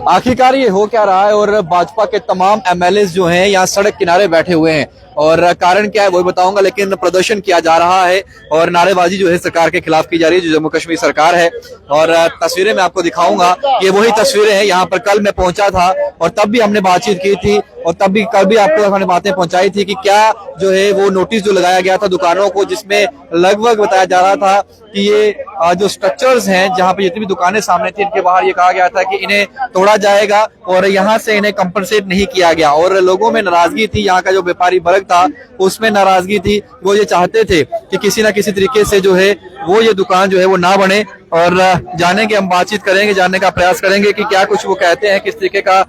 आखिरकार ये हो क्या रहा है और भाजपा के तमाम एमएलए जो हैं यहाँ सड़क किनारे बैठे हुए हैं और कारण क्या है वो बताऊंगा, लेकिन प्रदर्शन किया जा रहा है और नारेबाजी जो है सरकार के खिलाफ की जा रही है, जो जम्मू कश्मीर सरकार है। और तस्वीरें मैं आपको दिखाऊंगा, ये वही तस्वीरें हैं। यहाँ पर कल मैं पहुंचा था और तब भी हमने बातचीत की थी और तब भी कल भी आपको हमने बातें पहुंचाई थी कि क्या जो है वो नोटिस जो लगाया गया था दुकानों को, जिसमें लगभग बताया जा रहा था कि ये जो स्ट्रक्चर्स हैं जहां पे जितनी भी दुकानें सामने थी इनके बाहर ये कहा गया था कि इन्हें तोड़ा जाएगा और यहाँ से इन्हें कंपनसेट नहीं किया गया। और लोगों में नाराजगी थी, यहाँ का जो व्यापारी वर्ग था उसमें नाराजगी थी। वो ये चाहते थे कि किसी ना किसी तरीके से जो है वो ये दुकान जो है वो ना बने। और जानेंगे, हम बातचीत करेंगे, जानने का प्रयास करेंगे कि क्या कुछ वो कहते हैं, किस तरीके का।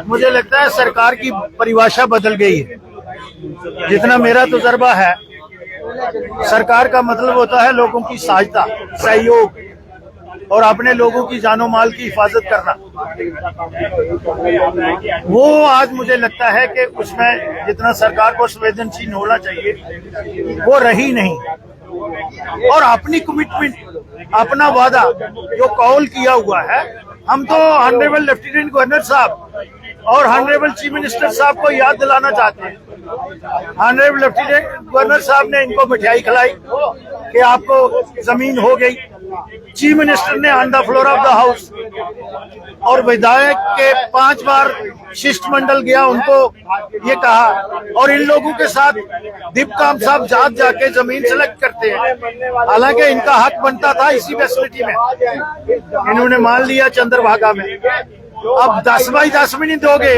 मुझे लगता है सरकार की परिभाषा बदल गई है। जितना मेरा तजुर्बा है, सरकार का मतलब होता है लोगों की सहायता, सहयोग और अपने लोगों की जानो माल की हिफाजत करना। वो आज मुझे लगता है कि उसमें जितना सरकार को संवेदनशील होना चाहिए वो रही नहीं। और अपनी कमिटमेंट, अपना वादा जो कॉल किया हुआ है, हम तो ऑनरेबल लेफ्टिनेंट गवर्नर साहब और ऑनरेबल चीफ मिनिस्टर साहब को याद दिलाना चाहते हैं। ऑनरेबल लेफ्टिनेंट गवर्नर साहब ने इनको मिठाई खिलाई कि आपको जमीन हो गई। चीफ मिनिस्टर ने on the floor of the house और विधायक के 5 बार शिष्टमंडल गया, उनको ये कहा। और इन लोगों के साथ दीपकाम साहब जाके जमीन सेलेक्ट करते हैं, हालांकि इनका हक बनता था इसी फैसिलिटी में। इन्होंने मान लिया चंद्रभागा में। अब 10 बाई 10 में नहीं दोगे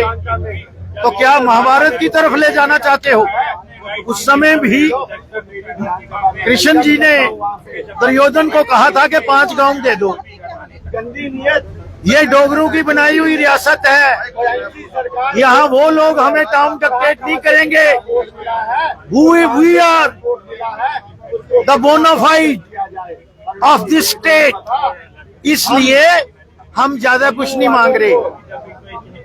तो क्या महाभारत की तरफ ले जाना चाहते हो? उस समय भी कृष्ण जी ने दुर्योधन को कहा था कि 5 गांव दे दो। ये डोगरों की बनाई हुई रियासत है, यहाँ वो लोग हमें टाउन डिक्टेट नहीं करेंगे। We are the bona fide of this state. इसलिए हम ज्यादा कुछ नहीं मांग रहे,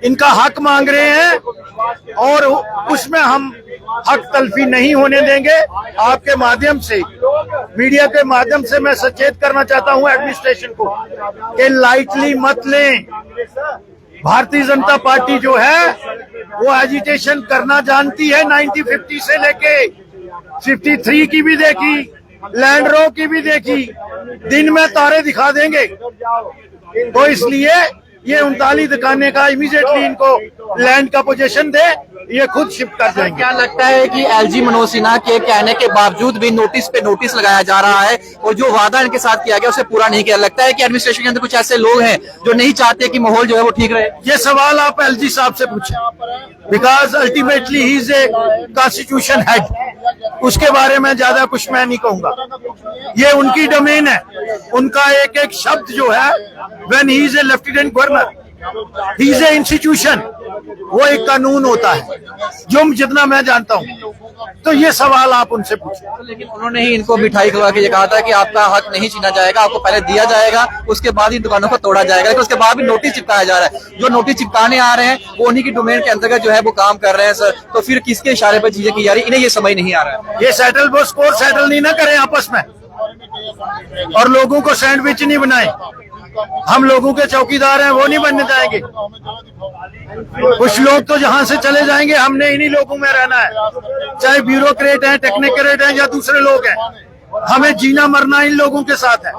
इनका हक मांग रहे हैं और उसमें हम हक तलफी नहीं होने देंगे। आपके माध्यम से, मीडिया के माध्यम से मैं सचेत करना चाहता हूं एडमिनिस्ट्रेशन को कि लाइटली मत लें। भारतीय जनता पार्टी जो है वो एजिटेशन करना जानती है। 1950 से लेके 53 की भी देखी, लैंड रो की भी देखी, दिन में तारे दिखा देंगे। तो इसलिए ये 39 दुकानें का इमीडिएटली इनको लैंड का पोजीशन दे, ये खुद शिफ्ट कर देंगे। क्या लगता है कि एलजी मनोज सिन्हा के कहने के बावजूद भी नोटिस पे नोटिस लगाया जा रहा है और जो वादा इनके साथ किया गया उसे पूरा नहीं किया? लगता है कि एडमिनिस्ट्रेशन के अंदर कुछ ऐसे लोग हैं जो नहीं चाहते कि माहौल जो है वो ठीक रहे? ये सवाल आप एलजी साहब से पूछें, because ultimately he is a constitution head. उसके बारे में ज्यादा कुछ मैं नहीं कहूंगा, ये उनकी डोमेन है। उनका एक एक शब्द जो है, when he is a lieutenant governor, he is a institution, वो एक कानून होता है जो जितना मैं जानता हूँ। तो ये सवाल आप उनसे पूछें। लेकिन उन्होंने ही इनको मिठाई खिला के ये कहा था कि आपका हक नहीं छीना जाएगा, आपको पहले दिया जाएगा, उसके बाद इन दुकानों को तोड़ा जाएगा। लेकिन उसके बाद भी नोटिस चिपकाया जा रहा है। जो नोटिस चिपकाने आ रहे हैं वो उन्हीं की डोमेन के अंतर्गत जो है वो काम कर रहे हैं सर। तो फिर किसके इशारे पर चीजें की जा रही, इन्हें ये समझ नहीं आ रहा है। ये सेटल वो स्कोर सेटल नहीं ना करें आपस में और लोगों को सैंडविच नहीं बनाए। हम लोगों के चौकीदार हैं, वो नहीं बनने जाएंगे। कुछ लोग तो जहां से चले जाएंगे, हमने इन्हीं लोगों में रहना है, चाहे ब्यूरोक्रेट हैं, टेक्नोक्रेट हैं या दूसरे लोग हैं। हमें जीना मरना इन लोगों के साथ है।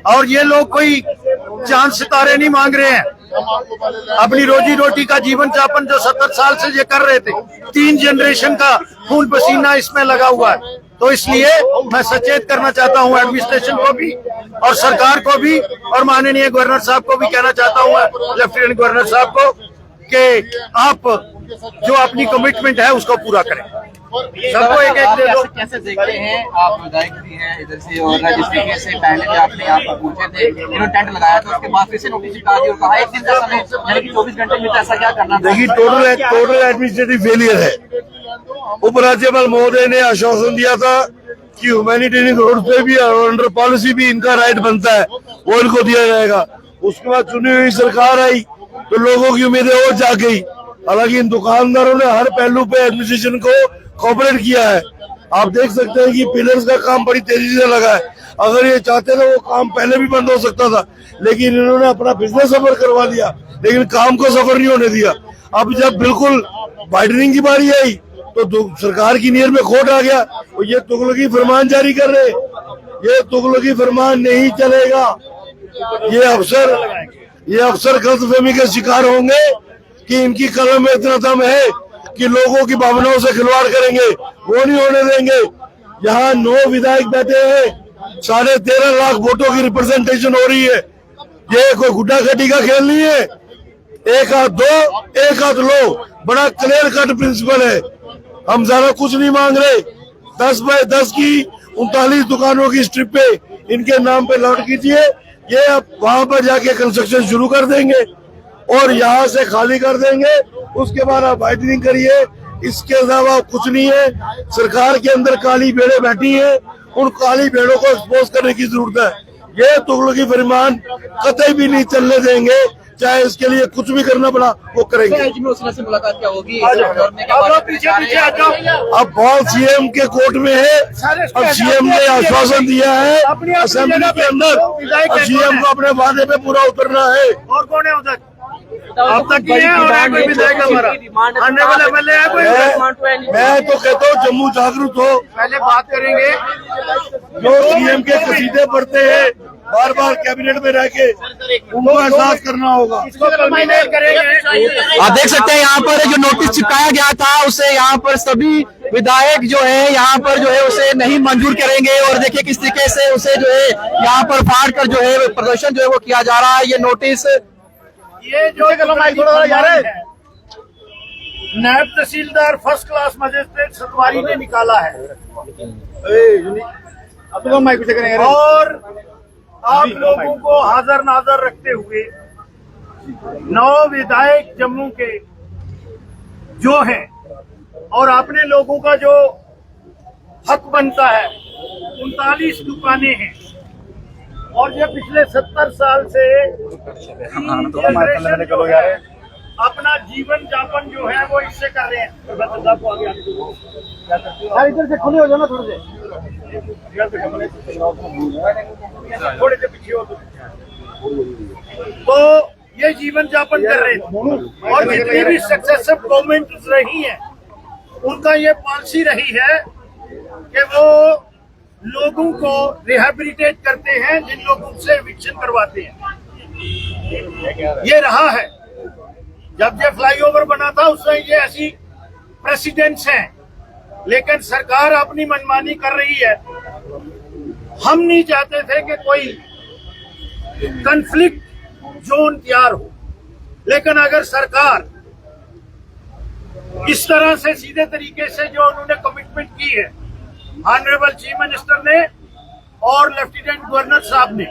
और ये लोग कोई चांद सितारे नहीं मांग रहे हैं। अपनी रोजी रोटी का जीवन यापन जो 70 साल से ये कर रहे थे, 3 जनरेशन का खून पसीना इसमें लगा हुआ है। तो इसलिए मैं सचेत करना चाहता हूं एडमिनिस्ट्रेशन को भी और सरकार को भी और माननीय गवर्नर साहब को भी कहना चाहता हूं, लेफ्टिनेंट गवर्नर साहब को, कि आप जो अपनी कमिटमेंट है उसको पूरा करें। सबको एक एक दे दो। कैसे देखते हैं आप? विधायक भी हैं इधर से और जिस तरीके से पहले भी आपने आपको पूछे थे, इन्होंने टेंट लगाया था, उसके बाद फिर से नोटिस चिपका दी और कहा 1 दिन का समय, यानी कि 24 घंटे में ऐसा क्या करना? देखिए, टोटल एडमिनिस्ट्रेटिव फेलियर है। उपराज्यपाल महोदय ने आश्वासन दिया था कि ह्यूमैनिटेरियन रोड पे भी और अंडर पॉलिसी भी इनका राइट बनता है, वो इनको दिया जाएगा। उसके बाद चुनी हुई सरकार आई तो लोगों की उम्मीदें और जाग गई। हालांकि इन दुकानदारों ने हर पहलू पे एडमिनिस्ट्रेशन को कोऑपरेट किया है। आप देख सकते हैं कि पिलर्स का काम बड़ी तेजी से लगा है। अगर ये चाहते थे वो काम पहले भी बंद हो सकता था, लेकिन इन्होंने अपना बिजनेस सफर करवा दिया, लेकिन काम को सफर नहीं होने दिया। अब जब बिल्कुल वाइडनिंग की बारी आई तो सरकार की नीयर में खोट आ गया, तो ये तुगलकी फरमान जारी कर रहे। ये तुगलकी फरमान नहीं चलेगा। ये अफसर गलतफहमी के शिकार होंगे कि इनकी कलम में इतना दम है कि लोगों की भावनाओं से खिलवाड़ करेंगे, वो नहीं होने देंगे। यहाँ 9 विधायक बैठे हैं, 13.5 लाख वोटों की रिप्रेजेंटेशन हो रही है। ये कोई गुड्डा खटी का खेल नहीं है, एक हाथ दो एक हाथ लो, बड़ा क्लियर कट प्रिंसिपल है। हम ज्यादा कुछ नहीं मांग रहे। 10 बाय 10 की 39 दुकानों की स्ट्रिप पे इनके नाम पे लॉट कीजिए, ये अब वहां पर जाके कंस्ट्रक्शन शुरू कर देंगे और यहाँ से खाली कर देंगे। उसके बाद आप वाइडनिंग करिए, इसके अलावा कुछ नहीं है। सरकार के अंदर काली भेड़ें बैठी हैं, उन काली भेड़ों को एक्सपोज करने की जरूरत है। ये तुगलकी फरमान कतई भी नहीं चलने देंगे, चाहे इसके लिए कुछ भी करना पड़ा वो करेंगे। से मुलाकात क्या होगी? अब बॉल सीएम के कोर्ट में है। अब सीएम ने आश्वासन दिया है असेंबली के अंदर, अब सीएम को अपने वादे पे पूरा उतरना है। और कौन है उधर? अब तक ये है, और है कोई विधायक हमारा आने वाले पहले है कोई? मैं तो कहता हूँ जम्मू जागरूक हो, पहले बात करेंगे। जो सीएम के कसीदे पढ़ते हैं बार बार कैबिनेट में रह के, उनको एहसास करना होगा। इसको कम्युनिकेट करेंगे। आप देख सकते हैं यहाँ पर जो नोटिस चिपकाया गया था उसे यहाँ पर सभी विधायक जो है यहाँ पर जो है उसे नहीं मंजूर करेंगे। और देखिए किस तरीके से उसे जो है यहाँ पर फाड़ कर जो है प्रदर्शन जो है वो किया जा रहा है। ये नोटिस ये जो नायब तहसीलदार फर्स्ट क्लास मजिस्ट्रेट सतवारी ने निकाला है और आप लोगों को हाजिर नाजर रखते हुए 9 विधायक जम्मू के जो हैं और अपने लोगों का जो हक बनता है, 39 दुकानें हैं और ये पिछले 70 साल से जनरेशन जो है अपना जीवन यापन जो है वो इससे कर रहे हैं। इधर से खुले हो जाना थोड़े से पीछे हो तो ये जीवन यापन कर रहे थे। और जितनी भी सक्सेसिव गवर्नमेंट रही है उनका ये पॉलिसी रही है कि वो लोगों को रिहेबिलिटेट करते हैं, जिन लोगों से एविक्शन करवाते हैं। ये रहा है, जब ये फ्लाईओवर बना था उसमें ये ऐसी प्रेसिडेंट्स हैं, लेकिन सरकार अपनी मनमानी कर रही है। हम नहीं चाहते थे कि कोई कन्फ्लिक्ट जोन तैयार हो, लेकिन अगर सरकार इस तरह से सीधे तरीके से जो उन्होंने कमिटमेंट की है ऑनरेबल चीफ मिनिस्टर ने और लेफ्टिनेंट गवर्नर साहब ने,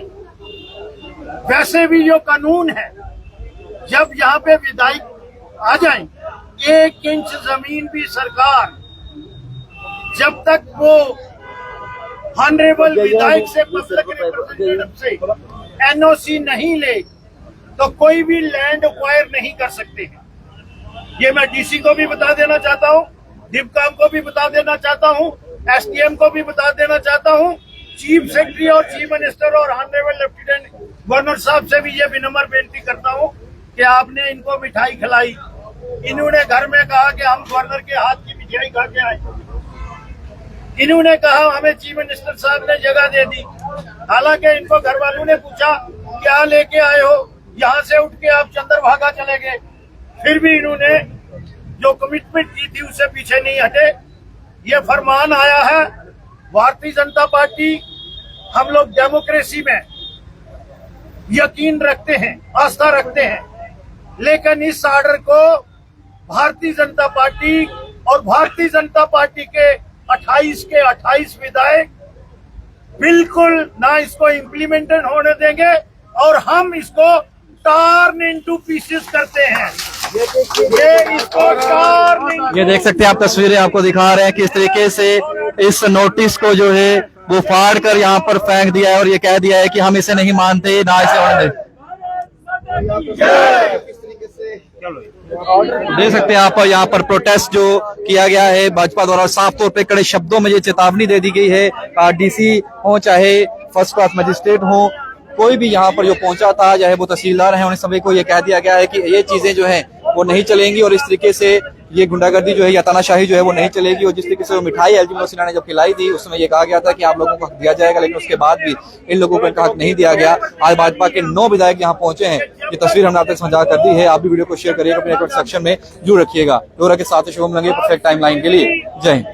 वैसे भी जो कानून है जब यहाँ पे विधायक आ जाएं, 1 इंच जमीन भी सरकार जब तक वो ऑनरेबल विधायक से पब्लिक रिप्रेजेंटेटिव से एनओसी नहीं ले तो कोई भी लैंड एक्वायर नहीं कर सकते हैं। ये मैं डीसी को भी बता देना चाहता हूँ, डिपकाम को भी बता देना चाहता हूँ, एसडीएम को भी बता देना चाहता हूँ, चीफ सेक्रेटरी और चीफ मिनिस्टर और ऑनरेबल लेफ्टिनेंट गवर्नर साहब से भी ये विनम्र बेनती करता हूँ कि आपने इनको मिठाई खिलाई। इन्होंने घर में कहा कि हम गवर्नर के हाथ की मिठाई खा के आए, इन्होंने कहा हमें चीफ मिनिस्टर साहब ने जगह दे दी। हालांकि इनको घर वालों ने पूछा क्या लेके आए हो, यहाँ से उठ के आप चंद्रभागा चले गए, फिर भी इन्होंने जो कमिटमेंट की थी उससे पीछे नहीं हटे। ये फरमान आया है। भारतीय जनता पार्टी, हम लोग डेमोक्रेसी में यकीन रखते हैं, आस्था रखते हैं, लेकिन इस ऑर्डर को भारतीय जनता पार्टी और भारतीय जनता पार्टी के 28 के 28 विधायक बिल्कुल ना इसको इम्प्लीमेंटेड होने देंगे और हम इसको टर्न इनटू पीसेस करते हैं। ये इसको टर्न, ये देख सकते हैं आप, तस्वीरें आपको दिखा रहे हैं किस तरीके से इस नोटिस को जो है वो फाड़ कर यहाँ पर फेंक दिया है और ये कह दिया है कि हम इसे नहीं मानते, ना इसे होने दें। देख सकते हैं आप यहाँ पर प्रोटेस्ट जो किया गया है भाजपा द्वारा, साफ तौर पे कड़े शब्दों में ये चेतावनी दे दी गई है। डीसी हो चाहे फर्स्ट क्लास मजिस्ट्रेट हों, कोई भी यहाँ पर जो पहुंचा था, चाहे वो तहसीलदार हैं, उन्हें सभी को ये कह दिया गया है कि ये चीजें जो हैं वो नहीं चलेंगी और इस तरीके से ये गुंडागर्दी जो है या तानाशाही जो है वो नहीं चलेगी। और जिस तरीके से वो मिठाई एलजी मनोज ने जब खिलाई थी उसमें ये कहा गया था कि आप लोगों को हक दिया जाएगा, लेकिन उसके बाद भी इन लोगों को इनका हक नहीं दिया गया। आज भाजपा के 9 विधायक यहाँ पहुंचे हैं, ये तस्वीर हमने आप तक समझा कर दी है। आप भी वीडियो को शेयर करिएगा, अपने कमेंट सेक्शन में जरूर रखिएगा। डोरा के साथ शुभम लंगे, परफेक्ट टाइमलाइन के लिए जय हिंद।